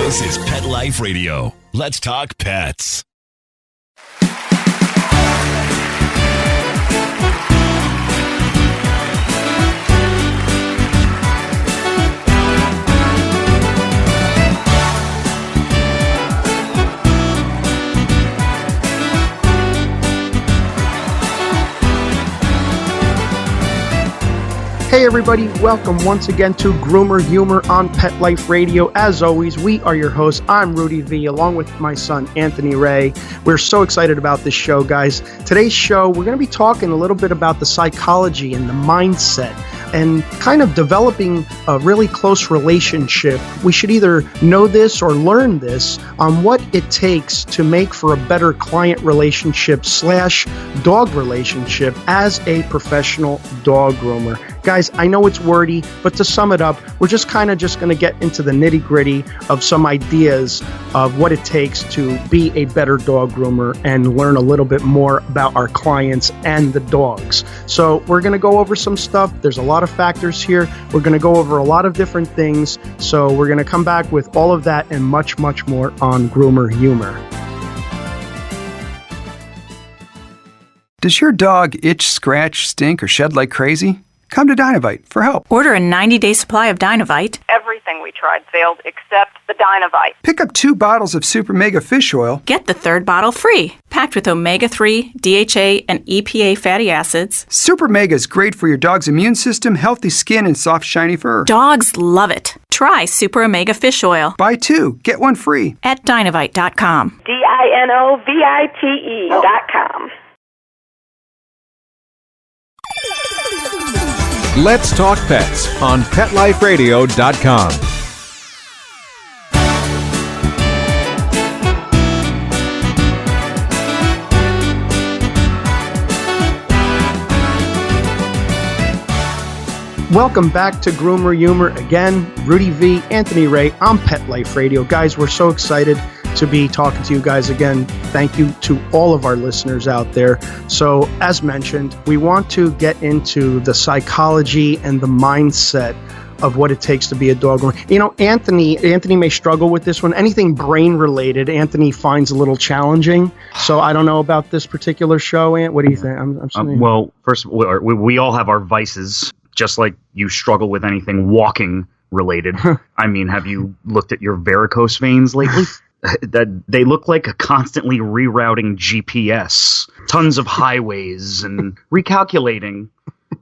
This is Pet Life Radio. Let's talk pets. Hey everybody, welcome once again to Groomer Humor on Pet Life Radio. As always, we are your hosts. I'm Rudy V, along with my son, Anthony Ray. We're so excited about this show, guys. Today's show, we're going to be talking a little bit about the psychology and the mindset and kind of developing a really close relationship. We should either know this or learn this on what it takes to make for a better client relationship / dog relationship as a professional dog groomer. Guys, I know it's wordy, but to sum it up, we're just going to get into the nitty-gritty of some ideas of what it takes to be a better dog groomer and learn a little bit more about our clients and the dogs. So we're going to go over some stuff. There's a lot of factors here. We're going to go over a lot of different things. So we're going to come back with all of that and much, much more on Groomer Humor. Does your dog itch, scratch, stink, or shed like crazy? Come to Dynovite for help. Order a 90-day supply of Dynovite. Everything we tried failed except the Dynovite. Pick up 2 bottles of Super Mega Fish Oil. Get the 3rd bottle free. Packed with omega-3, DHA, and EPA fatty acids. Super Mega is great for your dog's immune system, healthy skin, and soft, shiny fur. Dogs love it. Try Super Omega Fish Oil. Buy 2, get 1 free. At Dynovite.com. DINOVITE.com. Let's Talk Pets on PetLifeRadio.com. Welcome back to Groomer Humor again. Rudy V, Anthony Ray on Pet Life Radio. Guys, we're so excited to be talking to you guys again. Thank you to all of our listeners out there. So, as mentioned, we want to get into the psychology and the mindset of what it takes to be a dog owner. You know, Anthony may struggle with this one. Anything brain related, Anthony finds a little challenging. So I don't know about this particular show, Ant. What do you think? Well, first of all, we all have our vices, just like you struggle with anything walking related. I mean, have you looked at your varicose veins lately? That they look like a constantly rerouting GPS, tons of highways and recalculating.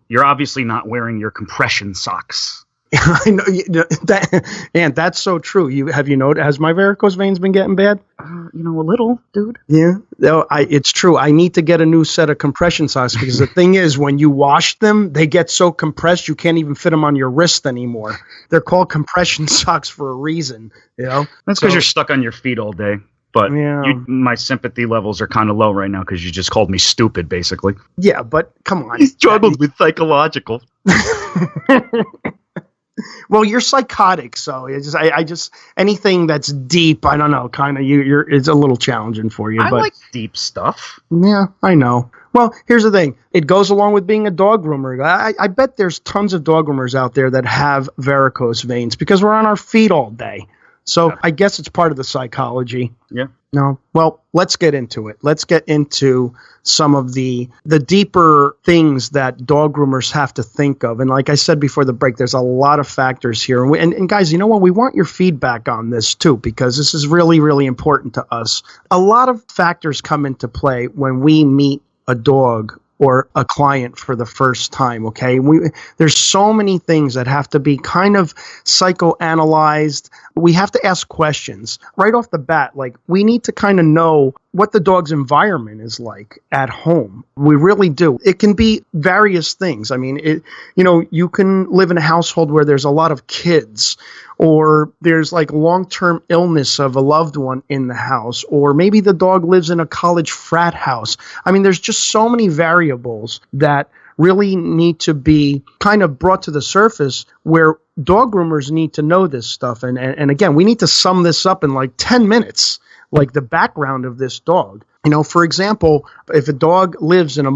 You're obviously not wearing your compression socks. I know that, and that's so true. Have you noticed? Has my varicose veins been getting bad? A little, dude. Yeah, it's true. I need to get a new set of compression socks because the thing is, when you wash them, they get so compressed you can't even fit them on your wrist anymore. They're called compression socks for a reason. You know, that's because you're stuck on your feet all day. But my sympathy levels are kind of low right now because you just called me stupid, basically. Yeah, but come on. He struggled with psychological. Well, you're psychotic, so I just anything that's deep, I don't know, kind of it's a little challenging for you. I but like deep stuff. Yeah, I know. Well, here's the thing. It goes along with being a dog groomer. I bet there's tons of dog groomers out there that have varicose veins because we're on our feet all day. So I guess it's part of the psychology. Yeah. No. Well, let's get into it. Let's get into some of the deeper things that dog groomers have to think of. And like I said before the break, there's a lot of factors here. And guys, you know what? We want your feedback on this too, because this is really, really important to us. A lot of factors come into play when we meet a dog or a client for the first time, okay? There's so many things that have to be kind of psychoanalyzed. We have to ask questions right off the bat. Like, we need to kind of know what the dog's environment is like at home. We really do. It can be various things. I mean, you can live in a household where there's a lot of kids, or there's like long-term illness of a loved one in the house, or maybe the dog lives in a college frat house. I mean, there's just so many variables that really need to be kind of brought to the surface where dog groomers need to know this stuff. And again, we need to sum this up in like 10 minutes, like the background of this dog. For example, if a dog lives in a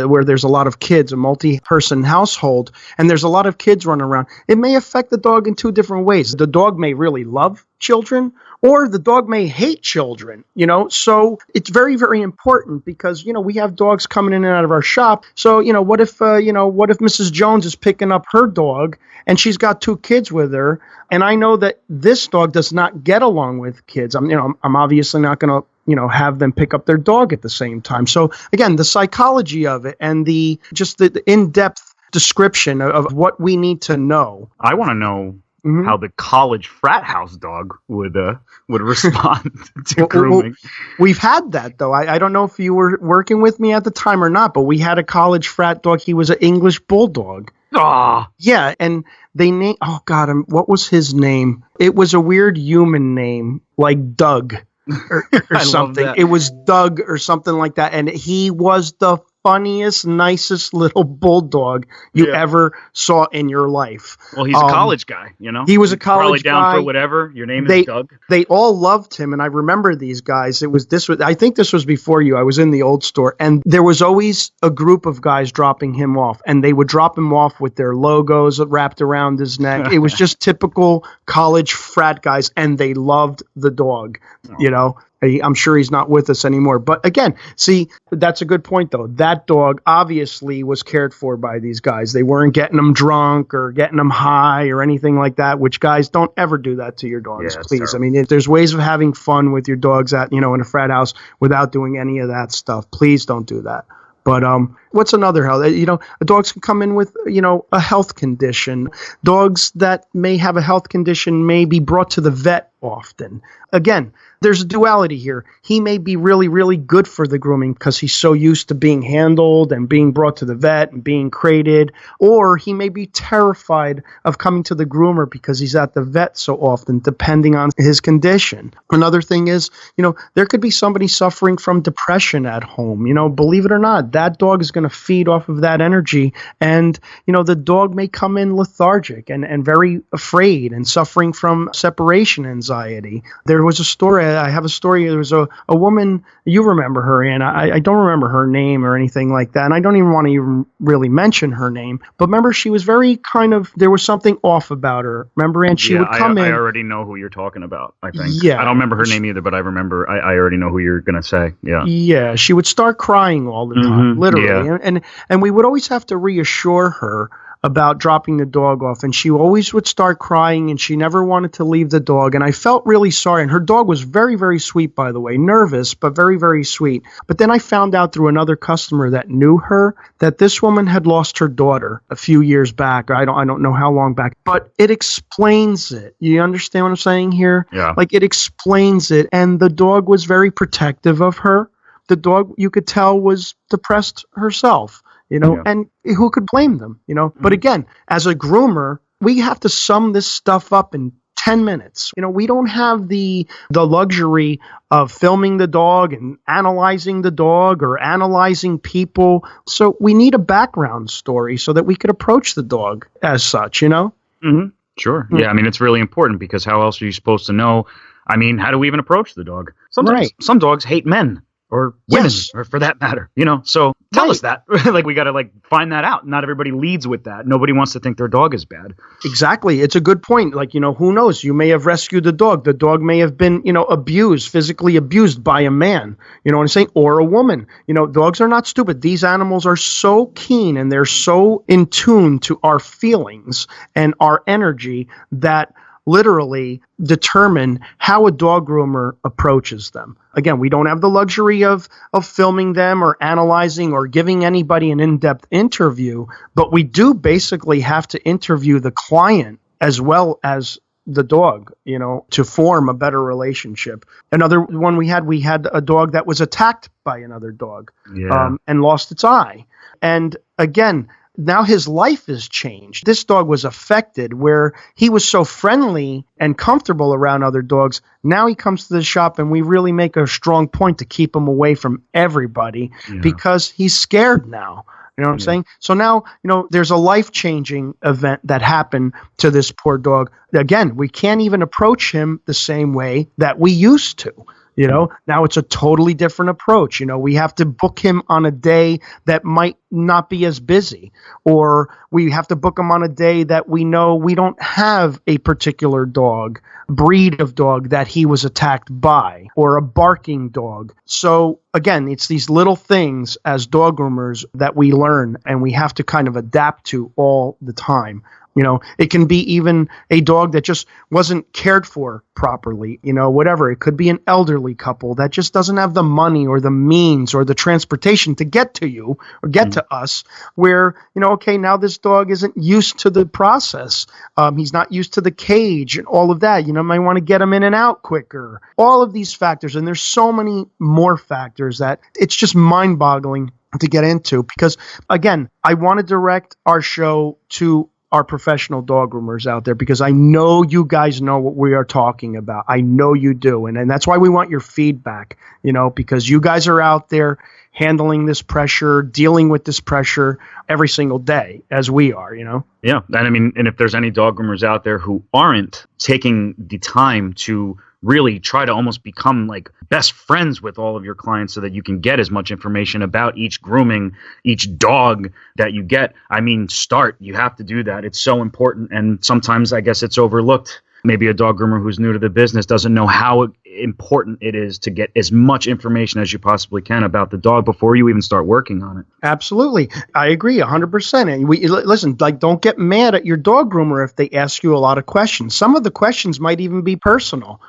where there's a lot of kids, a multi-person household, and there's a lot of kids running around, it may affect the dog in two different ways. The dog may really love children, or the dog may hate children, So it's very, very important because, we have dogs coming in and out of our shop. So, what if Mrs. Jones is picking up her dog and she's got two kids with her, and I know that this dog does not get along with kids. I'm obviously not going to have them pick up their dog at the same time. So again, the psychology of it and the in-depth description of what we need to know. I want to know how the college frat house dog would respond to grooming. We've had that, though. I don't know if you were working with me at the time or not, but we had a college frat dog. He was an English bulldog. Ah, yeah, and they named. Oh God, what was his name? It was a weird human name, like Doug. Or something. It was Doug or something like that. And he was the funniest, nicest little bulldog you ever saw in your life. Well, he's a college guy, He was a college guy. Probably down for whatever. Your name is Doug. They all loved him, and I remember these guys. I think this was before you. I was in the old store, and there was always a group of guys dropping him off, and they would drop him off with their logos wrapped around his neck. It was just typical college frat guys, and they loved the dog, I'm sure he's not with us anymore. But again, see, that's a good point, though. That dog obviously was cared for by these guys. They weren't getting him drunk or getting him high or anything like that, which guys don't ever do that to your dogs, please. Terrible. There's ways of having fun with your dogs in a frat house without doing any of that stuff. Please don't do that. But what's another health? Dogs can come in with, a health condition. Dogs that may have a health condition may be brought to the vet often. Again, there's a duality here. He may be really, really good for the grooming because he's so used to being handled and being brought to the vet and being crated, or he may be terrified of coming to the groomer because he's at the vet so often, depending on his condition. Another thing is, there could be somebody suffering from depression at home. Believe it or not, that dog is going to feed off of that energy, and the dog may come in lethargic and very afraid and suffering from separation anxiety. There was a story. I have a story. There was a woman, you remember her, and I don't remember her name or anything like that, and I don't even want to even really mention her name, but remember, she was very there was something off about her. Remember, and she would come in. I already know who you're talking about, I think. Yeah. I don't remember her name either, but I remember, I already know who you're going to say. Yeah. Yeah, she would start crying all the time, literally. Yeah. And we would always have to reassure her about dropping the dog off, and she always would start crying, and she never wanted to leave the dog, and I felt really sorry. And her dog was very, very sweet, by the way, nervous, but very, very sweet. But then I found out through another customer that knew her that this woman had lost her daughter a few years back. I don't know how long back, but it explains it. You understand what I'm saying here? Yeah. Like, it explains it, and the dog was very protective of her. The dog, you could tell, was depressed herself. And who could blame them, But again, as a groomer, we have to sum this stuff up in 10 minutes. We don't have the luxury of filming the dog and analyzing the dog or analyzing people. So we need a background story so that we could approach the dog as such, Mm-hmm. Sure. Yeah, it's really important because how else are you supposed to know? How do we even approach the dog? Sometimes some dogs hate men. Or women, or for that matter, So tell us that. We got to find that out. Not everybody leads with that. Nobody wants to think their dog is bad. Exactly. It's a good point. Who knows? You may have rescued the dog. The dog may have been, abused, physically abused by a man. You know what I'm saying? Or a woman. Dogs are not stupid. These animals are so keen and they're so in tune to our feelings and our energy that literally determine how a dog groomer approaches them. Again, we don't have the luxury of filming them or analyzing or giving anybody an in-depth interview, but we do basically have to interview the client as well as the dog, to form a better relationship. Another one we had a dog that was attacked by another dog and lost its eye. And again, now his life has changed. This dog was affected where he was so friendly and comfortable around other dogs. Now he comes to the shop and we really make a strong point to keep him away from everybody because he's scared now. You know what I'm saying? So now, there's a life-changing event that happened to this poor dog. Again, we can't even approach him the same way that we used to. Now it's a totally different approach. We have to book him on a day that might not be as busy, or we have to book him on a day that we know we don't have a particular breed of dog that he was attacked by, or a barking dog. So again, it's these little things as dog groomers that we learn and we have to kind of adapt to all the time. It can be even a dog that just wasn't cared for properly, whatever. It could be an elderly couple that just doesn't have the money or the means or the transportation to get to you or get to us, where, okay, now this dog isn't used to the process. He's not used to the cage and all of that. Might want to get him in and out quicker. All of these factors. And there's so many more factors that it's just mind-boggling to get into, because, again, I want to direct our show to our professional dog groomers out there, because I know you guys know what we are talking about. I know you do. And that's why we want your feedback, because you guys are out there handling this pressure, dealing with this pressure every single day as we are, Yeah. And if there's any dog groomers out there who aren't taking the time to really try to almost become like best friends with all of your clients so that you can get as much information about each grooming, each dog that you get. You have to do that. It's so important. And sometimes I guess it's overlooked. Maybe a dog groomer who's new to the business doesn't know how important it is to get as much information as you possibly can about the dog before you even start working on it. Absolutely. I agree 100%. And listen, don't get mad at your dog groomer if they ask you a lot of questions. Some of the questions might even be personal,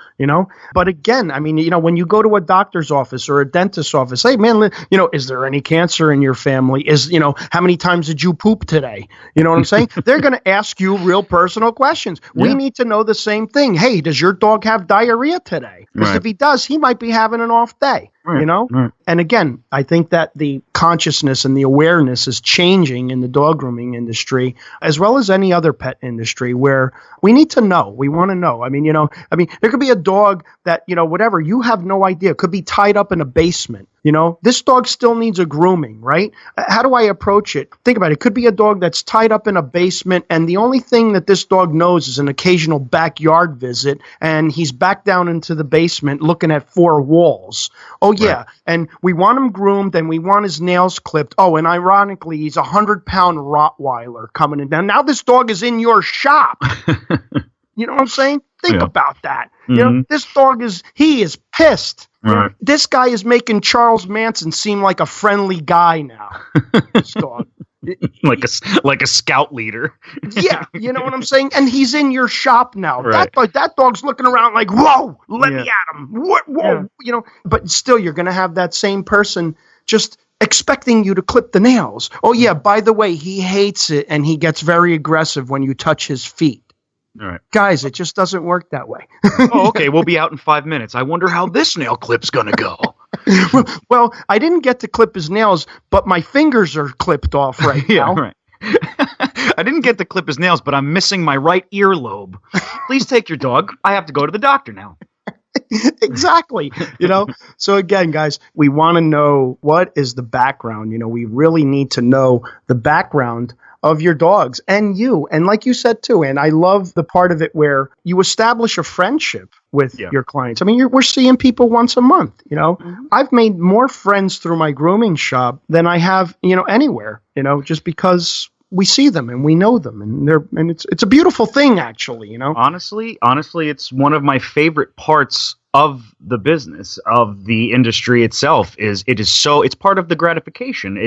But again, when you go to a doctor's office or a dentist's office, hey, man, is there any cancer in your family? How many times did you poop today? You know what I'm saying? They're going to ask you real personal questions. Yeah. We need to know the same thing. Hey, does your dog have diarrhea today? Because if he does, he might be having an off day, Right. And again, I think that the consciousness and the awareness is changing in the dog grooming industry, as well as any other pet industry, where we need to know. We want to know. There could be a dog that, whatever, you have no idea, could be tied up in a basement. This dog still needs a grooming, right? How do I approach it? Think about it. It could be a dog that's tied up in a basement, and the only thing that this dog knows is an occasional backyard visit, and he's back down into the basement looking at four walls. Oh, yeah. Right. And we want him groomed, and we want his nails clipped. Oh, and ironically, he's a 100-pound Rottweiler coming in. Now this dog is in your shop. You know what I'm saying? Think about that. Mm-hmm. This dog is pissed. Right. This guy is making Charles Manson seem like a friendly guy now. This dog. like a scout leader. Yeah, you know what I'm saying? And he's in your shop now. Right. That dog's looking around like, whoa, let me at him. Whoa. Yeah. But still you're going to have that same person just expecting you to clip the nails. Oh, yeah, by the way, he hates it, and he gets very aggressive when you touch his feet. All right. Guys, it just doesn't work that way. Oh, okay, we'll be out in 5 minutes. I wonder how this nail clip's going to go. Well, I didn't get to clip his nails, but my fingers are clipped off right now. Right. I didn't get to clip his nails, but I'm missing my right earlobe. Please take your dog. I have to go to the doctor now. Exactly. So again, guys, we want to know what is the background. We really need to know the background of your dogs and you. And like you said too, and I love the part of it where you establish a friendship with your clients. We're seeing people once a month, Mm-hmm. I've made more friends through my grooming shop than I have, anywhere, just because we see them and we know them, and it's a beautiful thing, actually, Honestly, it's one of my favorite parts of the business, of the industry itself. It's part of the gratification.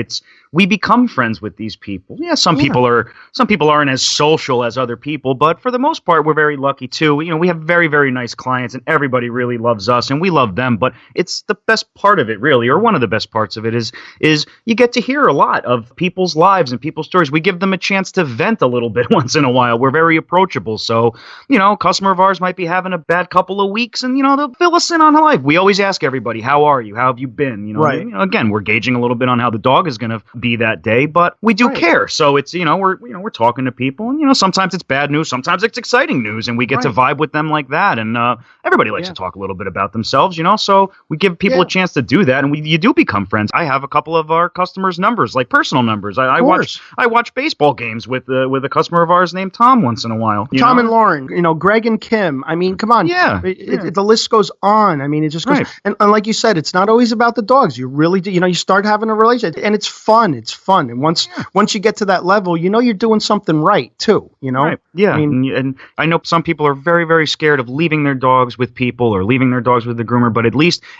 We become friends with these people. Yeah, some people aren't as social as other people, but for the most part, we're very lucky too. We have very, very nice clients, and everybody really loves us, and we love them. But it's the best part of it, really, or one of the best parts of it is you get to hear a lot of people's lives and people's stories. We give them a chance to vent a little bit once in a while. We're very approachable. So, a customer of ours might be having a bad couple of weeks, and they'll fill us in on life. We always ask everybody, how are you? How have you been? Right. Again, we're gauging a little bit on how the dog is going to be that day, but we do care. So it's, we're talking to people, and, sometimes it's bad news, sometimes it's exciting news, and we get to vibe with them like that. And everybody likes to talk a little bit about themselves, so we give people a chance to do that, and you do become friends. I have a couple of our customers' numbers, like personal numbers. I watch baseball games with a customer of ours named Tom once in a while. Tom and Lauren, Greg and Kim. Come on. Yeah. The list goes goes on. I mean, it just goes, Right. and like you said, it's not always about the dogs. You really do, you start having a relationship, and it's fun. It's fun. And once you get to that level, you're doing something right too, Right. Yeah. I mean, and I know some people are very, very scared of leaving their dogs with people or leaving their dogs with the groomer, but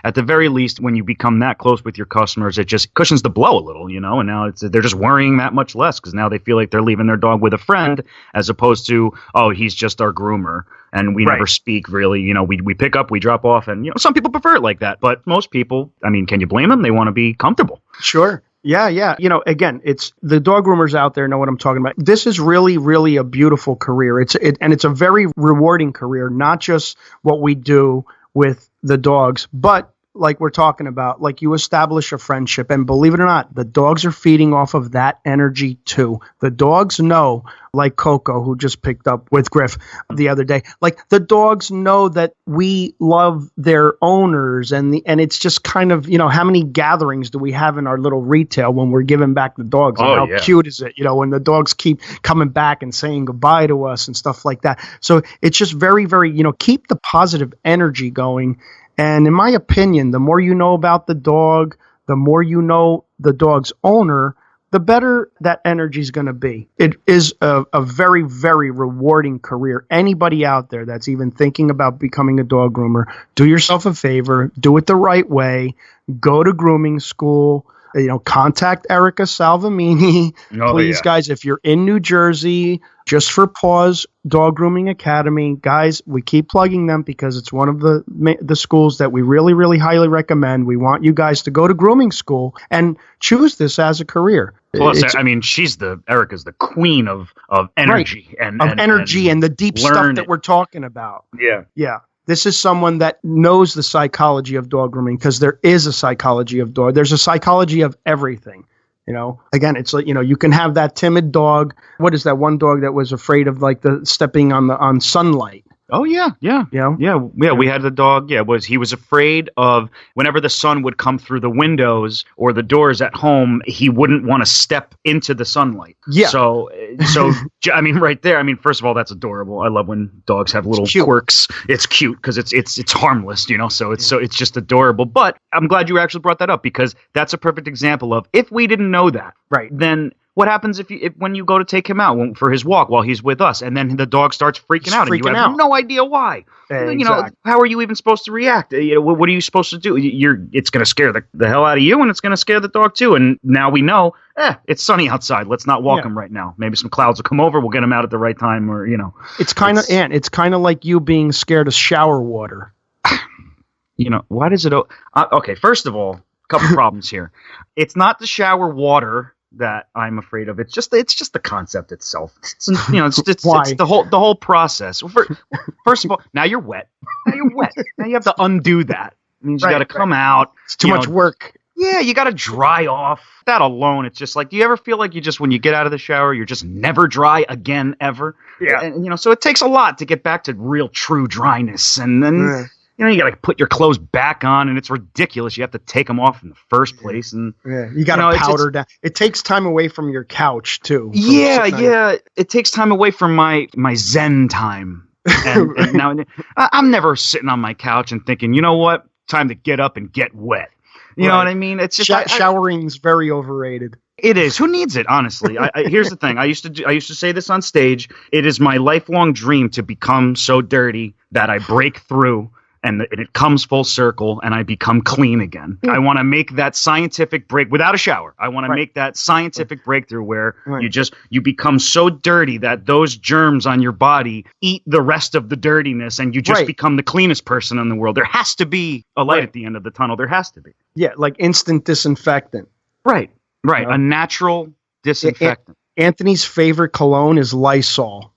at the very least, when you become that close with your customers, it just cushions the blow a little, and now they're just worrying that much less because now they feel like they're leaving their dog with a friend as opposed to, oh, he's just our groomer. And we never speak really, we pick up, we drop off, and some people prefer it like that. But most people, I mean, can you blame them? They want to be comfortable. Sure. Yeah. Again, it's the dog groomers out there know what I'm talking about. This is really, really a beautiful career. And it's a very rewarding career, not just what we do with the dogs, but like we're talking about, like you establish a friendship, and believe it or not, the dogs are feeding off of that energy too. The dogs know, like Coco, who just picked up with Griff the other day, like the dogs know that we love their owners, and it's just kind of, how many gatherings do we have in our little retail when we're giving back the dogs? And how cute is it, when the dogs keep coming back and saying goodbye to us and stuff like that. So it's just very, very, keep the positive energy going. And in my opinion, the more you know about the dog, the more you know the dog's owner, the better that energy is going to be. It is a very, very rewarding career. Anybody out there that's even thinking about becoming a dog groomer, do yourself a favor, do it the right way, go to grooming school. Contact Erica Salvamini. Please, guys, if you're in New Jersey, just for Paws Dog Grooming Academy, guys, we keep plugging them because it's one of the schools that we really, really highly recommend. We want you guys to go to grooming school and choose this as a career. Plus, Erica's the queen of energy and the deep stuff that we're talking about. Yeah. This is someone that knows the psychology of dog grooming, because there is a psychology of dog. There's a psychology of everything. Again, it's like, you can have that timid dog. What is that one dog that was afraid of like the stepping on sunlight? Oh, yeah. We had the dog. Yeah, he was afraid of whenever the sun would come through the windows or the doors at home, he wouldn't want to step into the sunlight. Yeah. So I mean, right there. I mean, first of all, that's adorable. I love when dogs have little quirks. It's cute because it's harmless, So it's just adorable. But I'm glad you actually brought that up, because that's a perfect example of, if we didn't know that, then what happens if when you go to take him out for his walk while he's with us, and then the dog starts freaking out and you have no idea why? Exactly. How are you even supposed to react? What are you supposed to do? It's going to scare the hell out of you, and it's going to scare the dog too. And now we know, it's sunny outside. Let's not walk him right now. Maybe some clouds will come over. We'll get him out at the right time, or It's kind of like you being scared of shower water. Why does it? Okay, first of all, a couple problems here. It's not the shower water that I'm afraid of. It's just the concept itself. It's the whole process. First of all, now you're wet. Now you have to undo that. It means you got to come out. It's too much work. Yeah, you got to dry off. That alone, it's just like, do you ever feel like when you get out of the shower, you're just never dry again ever? Yeah. And so it takes a lot to get back to real true dryness, and then. You got to put your clothes back on, and it's ridiculous. You have to take them off in the first place, and you got to powder down. It takes time away from your couch too. Yeah. It takes time away from my Zen time. And now I'm never sitting on my couch and thinking, you know what, time to get up and get wet. You know what I mean? It's just showering's very overrated. It is. Who needs it? Honestly, here's the thing. I used to say this on stage. It is my lifelong dream to become so dirty that I break through. And it comes full circle, and I become clean again. I want to make that scientific break without a shower. I want to make that scientific breakthrough where you become so dirty that those germs on your body eat the rest of the dirtiness, and you just become the cleanest person in the world. There has to be a light at the end of the tunnel. There has to be. Yeah, like instant disinfectant. Right. A natural disinfectant. Anthony's favorite cologne is Lysol.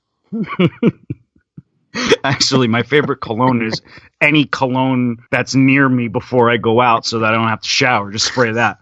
Actually, my favorite cologne is any cologne that's near me before I go out, so that I don't have to shower. Just spray that.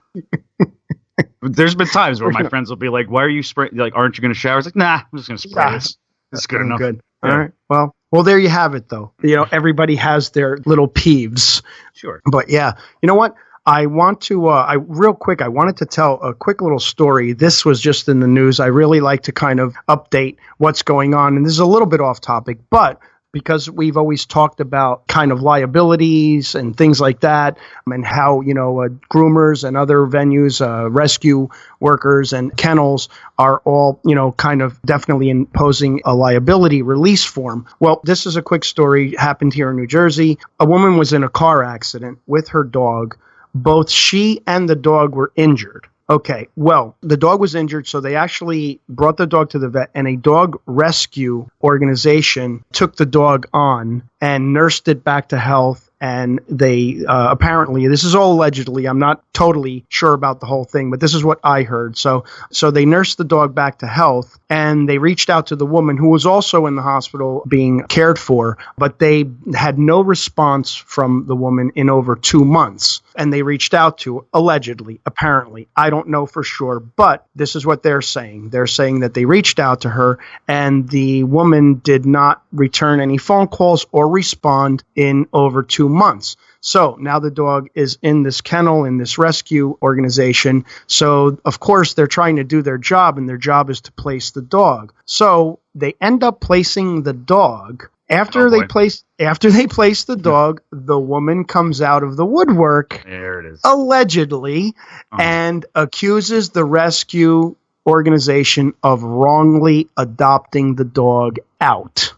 There's been times where my friends will be like, "Why are you spraying? Like, aren't you going to shower?" It's like, "Nah, I'm just going to spray this. It's good enough." Good. Yeah. All right. Well, there you have it, though. Everybody has their little peeves. Sure. But yeah, you know what? I want to, I wanted to tell a quick little story. This was just in the news. I really like to kind of update what's going on. And this is a little bit off topic, but because we've always talked about kind of liabilities and things like that, and how, groomers and other venues, rescue workers and kennels are all, kind of definitely imposing a liability release form. Well, this is a quick story, happened here in New Jersey. A woman was in a car accident with her dog. Both she and the dog were injured. Okay, well, the dog was injured, so they actually brought the dog to the vet, and a dog rescue organization took the dog on and nursed it back to health. And they apparently, this is all allegedly, I'm not totally sure about the whole thing, but this is what I heard. So they nursed the dog back to health, and they reached out to the woman who was also in the hospital being cared for, but they had no response from the woman in over 2 months. And they reached out to, allegedly, apparently, I don't know for sure, but this is what they're saying. They're saying that they reached out to her, and the woman did not return any phone calls or respond in over 2 months. So now the dog is in this kennel, in this rescue organization. So, of course, they're trying to do their job, and their job is to place the dog. So they end up placing the dog. After they place the dog, the woman comes out of the woodwork, there it is, allegedly, and accuses the rescue organization of wrongly adopting the dog out.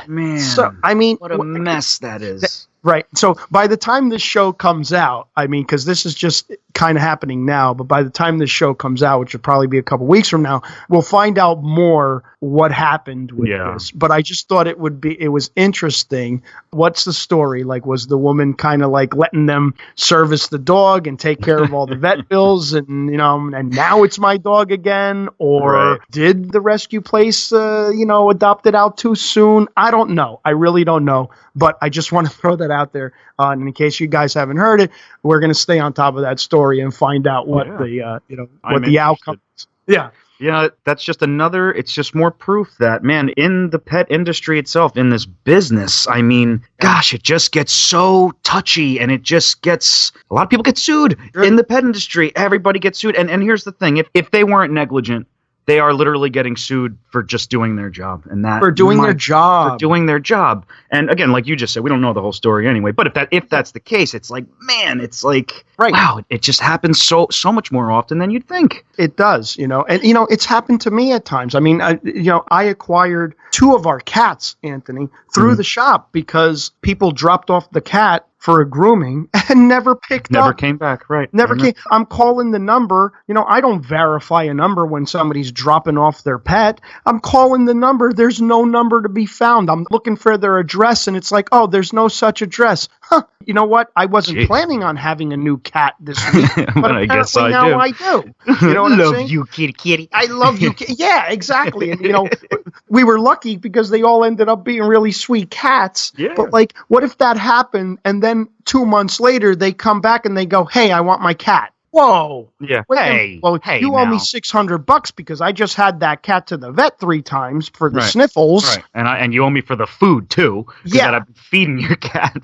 Man. So, I mean, what a mess that is. Right. So by the time this show comes out, I mean, because this is just kind of happening now, but by the time this show comes out, which will probably be a couple weeks from now, we'll find out more what happened with this. But I just thought it was interesting. What's the story? Like, was the woman kind of like letting them service the dog and take care of all the vet bills, and and now it's my dog again? Or did the rescue place, adopt it out too soon? I don't know. I really don't know. But I just want to throw that out there. And in case you guys haven't heard it, we're going to stay on top of that story and find out what the outcome is. Yeah. Yeah, that's just it's just more proof that, man, in the pet industry itself, in this business, I mean, gosh, it just gets so touchy, and a lot of people get sued in the pet industry. Everybody gets sued. And here's the thing. If they weren't negligent, they are literally getting sued for just doing their job, and that for doing their job. And again, like you just said, we don't know the whole story anyway. But if that's the case, it's like, man, wow, it just happens so much more often than you'd think. It does, and it's happened to me at times. I mean, I acquired 2 of our cats, Anthony, through the shop because people dropped off the cat for a grooming and never picked up. Never came back, right. Never came. I'm calling the number. I don't verify a number when somebody's dropping off their pet. I'm calling the number. There's no number to be found. I'm looking for their address, and it's like, oh, there's no such address. Huh. You know what? I wasn't planning on having a new cat this week, but I guess now I do. You know what I'm saying? Love you, kitty. I love you. Yeah, exactly. And, we were lucky because they all ended up being really sweet cats. Yeah. But, like, what if that happened and then 2 months later they come back and they go, hey, I want my cat. Whoa. Yeah. You owe me $600 because I just had that cat to the vet 3 times for the sniffles. Right. And you owe me for the food too. Yeah. That I'm feeding your cat.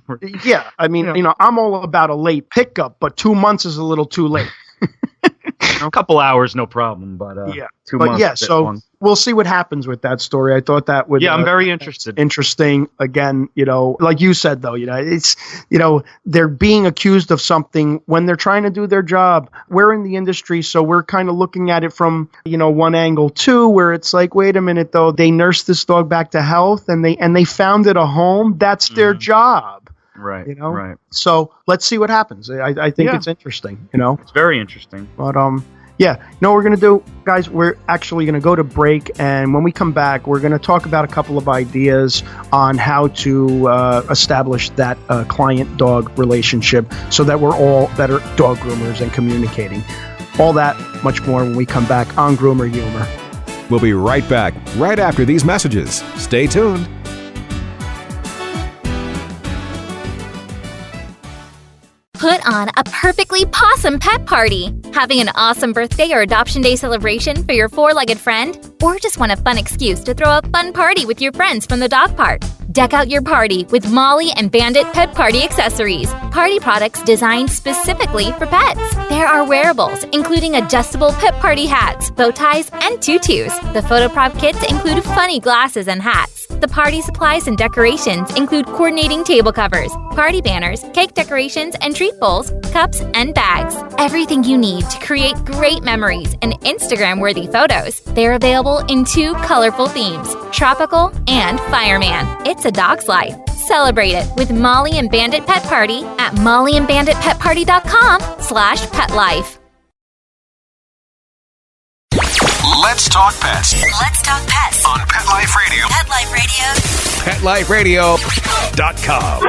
Yeah. I mean, I'm all about a late pickup, but 2 months is a little too late. A couple hours, no problem. But 2 months. Yeah. So we'll see what happens with that story. I thought that would. Yeah, I'm very interested. Interesting. Again, like you said, though, it's, they're being accused of something when they're trying to do their job. We're in the industry, so we're kind of looking at it from, one angle too, where it's like, wait a minute, though, they nursed this dog back to health and they found it a home. That's their job. Right. Right. So let's see what happens. I think it's interesting. It's very interesting. But yeah, we're going to do, guys, we're actually going to go to break. And when we come back, we're going to talk about a couple of ideas on how to establish that client-dog relationship so that we're all better dog groomers and communicating. All that, much more when we come back on Groomer Humor. We'll be right back, right after these messages. Stay tuned. Put on a perfectly pawsome pet party. Having an awesome birthday or adoption day celebration for your 4-legged friend? Or just want a fun excuse to throw a fun party with your friends from the dog park? Deck out your party with Molly and Bandit Pet Party accessories. Party products designed specifically for pets. There are wearables, including adjustable pet party hats, bow ties, and tutus. The photo prop kits include funny glasses and hats. The party supplies and decorations include coordinating table covers, party banners, cake decorations, and treat bowls, cups, and bags. Everything you need to create great memories and Instagram-worthy photos. They're available in 2 colorful themes, tropical and fireman. It's a dog's life. Celebrate it with Molly and Bandit Pet Party at mollyandbanditpetparty.com/petlife. Let's talk pets Let's talk pets on Pet Life Radio. Pet Life Radio. PetLifeRadio.com.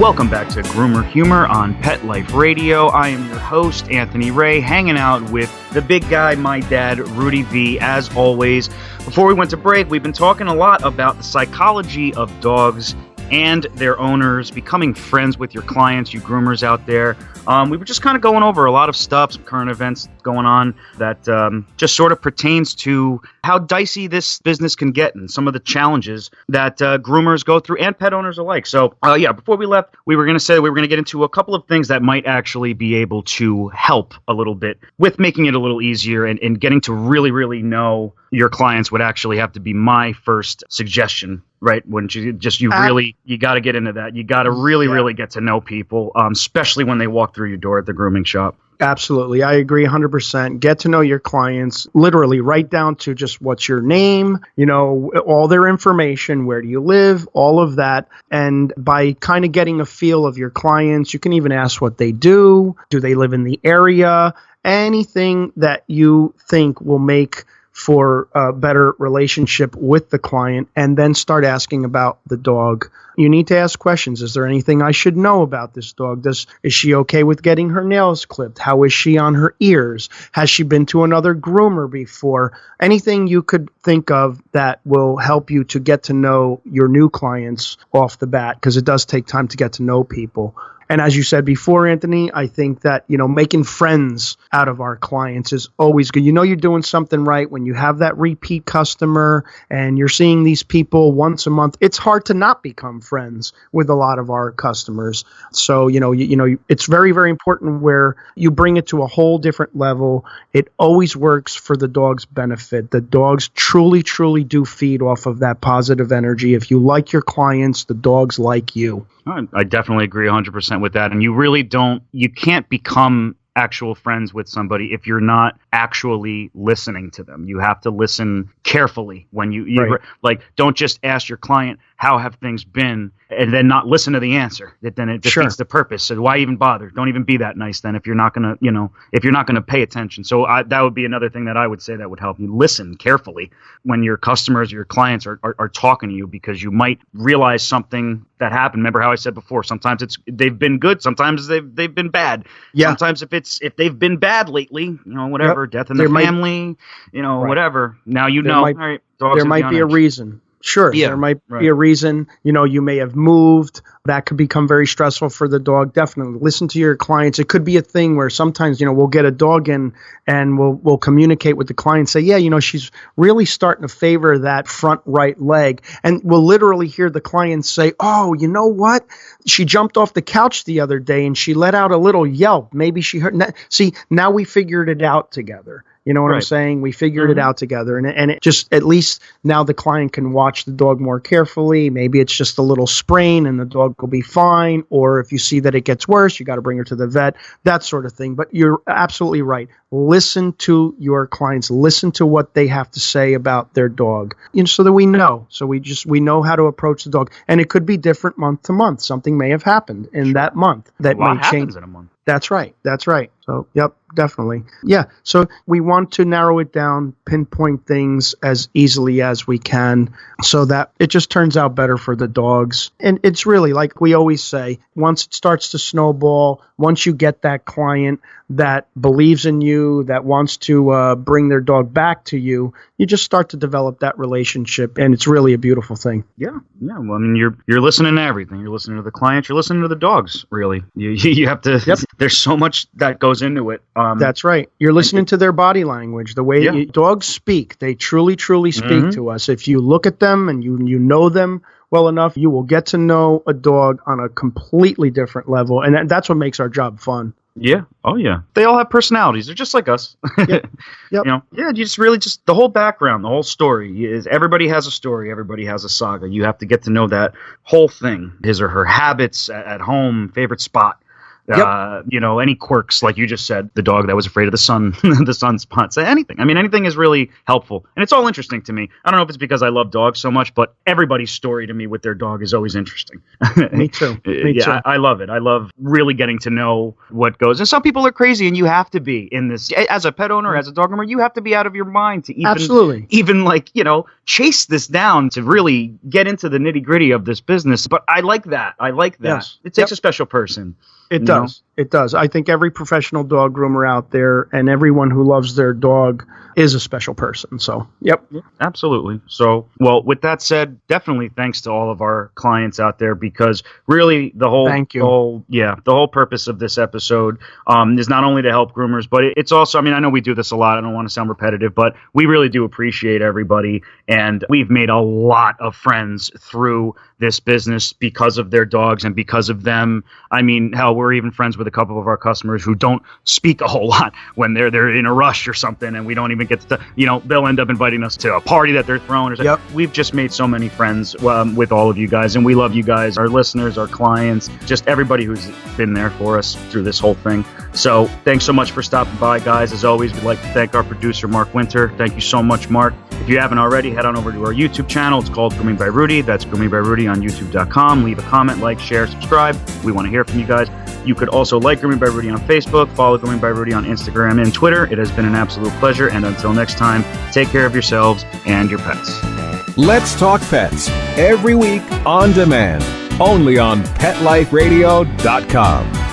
Welcome back to Groomer Humor on Pet Life Radio. I am your host, Anthony Ray, hanging out with the big guy, my dad, Rudy V, as always. Before we went to break, we've been talking a lot about the psychology of dogs and their owners, becoming friends with your clients, you groomers out there. We were just kind of going over a lot of stuff, some current events going on that just sort of pertains to how dicey this business can get and some of the challenges that groomers go through and pet owners alike. So, before we left, we were going to get into a couple of things that might actually be able to help a little bit with making it a little easier and getting to really, really know your clients would actually have to be my first suggestion. Right. When you got to get into that. You got to really get to know people, especially when they walk through your door at the grooming shop. Absolutely. I agree 100%. Get to know your clients, literally right down to just what's your name, all their information, where do you live, all of that. And by kind of getting a feel of your clients, you can even ask what they do. Do they live in the area? Anything that you think will make for a better relationship with the client, and then start asking about the dog. You need to ask questions. Is there anything I should know about this dog? Is she okay with getting her nails clipped? How is she on her ears? Has she been to another groomer before? Anything you could think of that will help you to get to know your new clients off the bat, because it does take time to get to know people. And as you said before, Anthony, I think that, making friends out of our clients is always good. You're doing something right when you have that repeat customer and you're seeing these people once a month. It's hard to not become friends with a lot of our customers. So, it's very, very important where you bring it to a whole different level. It always works for the dog's benefit. The dogs truly, truly do feed off of that positive energy. If you like your clients, the dogs like you. I definitely agree 100% with that. And you can't become actual friends with somebody if you're not actually listening to them. You have to listen carefully when you right. Don't just ask your client, how have things been, and then not listen to the answer. Then it defeats the purpose. So why even bother? Don't even be that nice then if you're not going to pay attention. So that would be another thing that I would say that would help you. Listen carefully when your customers or your clients are talking to you, because you might realize something that happened. Remember how I said before, sometimes they've been good, sometimes they've been bad. Yeah. Sometimes if they've been bad lately, whatever, death in the family, whatever. Now all right, there might be a reason. Sure, there might be a reason. You may have moved. That could become very stressful for the dog. Definitely listen to your clients. It could be a thing where sometimes, we'll get a dog in and we'll communicate with the client, say, she's really starting to favor that front right leg. And we'll literally hear the client say, oh, you know what? She jumped off the couch the other day and she let out a little yelp. Maybe she heard. See, now we figured it out together. You know what I'm saying? We figured it out together. And it just, at least now the client can watch the dog more carefully. Maybe it's just a little sprain and the dog will be fine. Or if you see that it gets worse, you got to bring her to the vet, that sort of thing. But you're absolutely right. Listen to your clients. Listen to what they have to say about their dog, so that we know. So we know how to approach the dog. And it could be different month to month. Something may have happened in that month that may change. In a month. That's right. So, yep, definitely. Yeah. So we want to narrow it down, pinpoint things as easily as we can so that it just turns out better for the dogs. And it's really, like we always say, once it starts to snowball, once you get that client that believes in you, that wants to bring their dog back to you, you just start to develop that relationship, and it's really a beautiful thing. Yeah. Well, I mean, you're listening to everything. You're listening to the client. You're listening to the dogs. Really, you have to. Yep. There's so much that goes into it. That's right. You're listening to their body language, the way dogs speak. They truly speak to us. If you look at them and you know them well enough, you will get to know a dog on a completely different level. And that's what makes our job fun. Yeah. Oh, yeah. They all have personalities. They're just like us. Yep. You know, you just really just the whole background, the whole story is everybody has a story. Everybody has a saga. You have to get to know that whole thing, his or her habits at home, favorite spot. You know, any quirks, like you just said, the dog that was afraid of the sun, the sunspots, anything. I mean, anything is really helpful. And it's all interesting to me. I don't know if it's because I love dogs so much, but everybody's story to me with their dog is always interesting. Me too. Me too. I love it. I love really getting to know what goes. And some people are crazy, and you have to be in this. As a pet owner, as a dog groomer, you have to be out of your mind to even like, you know, chase this down to really get into the nitty gritty of this business. But I like that. Yes. It takes a special person. It does. It does. I think every professional dog groomer out there and everyone who loves their dog is a special person. So, yep. Absolutely. So, well, with that said, definitely thanks to all of our clients out there, because really the whole purpose of this episode is not only to help groomers, but it's also, I mean, I know we do this a lot. I don't want to sound repetitive, but we really do appreciate everybody. And we've made a lot of friends through this business because of their dogs and because of them. I mean, hell, we're even friends with a couple of our customers who don't speak a whole lot when they're in a rush or something, and we don't even get to, you know, they'll end up inviting us to a party that they're throwing. Or something. We've just made so many friends with all of you guys, and we love you guys, our listeners, our clients, just everybody who's been there for us through this whole thing. So thanks so much for stopping by, guys. As always, we'd like to thank our producer, Mark Winter. Thank you so much, Mark. If you haven't already, head on over to our YouTube channel. It's called Grooming by Rudy. That's Grooming by Rudy on YouTube.com. Leave a comment, like, share, subscribe. We want to hear from you guys. You could also like Grooming by Rudy on Facebook, follow Grooming by Rudy on Instagram and Twitter. It has been an absolute pleasure. And until next time, take care of yourselves and your pets. Let's Talk Pets, every week on demand, only on PetLifeRadio.com.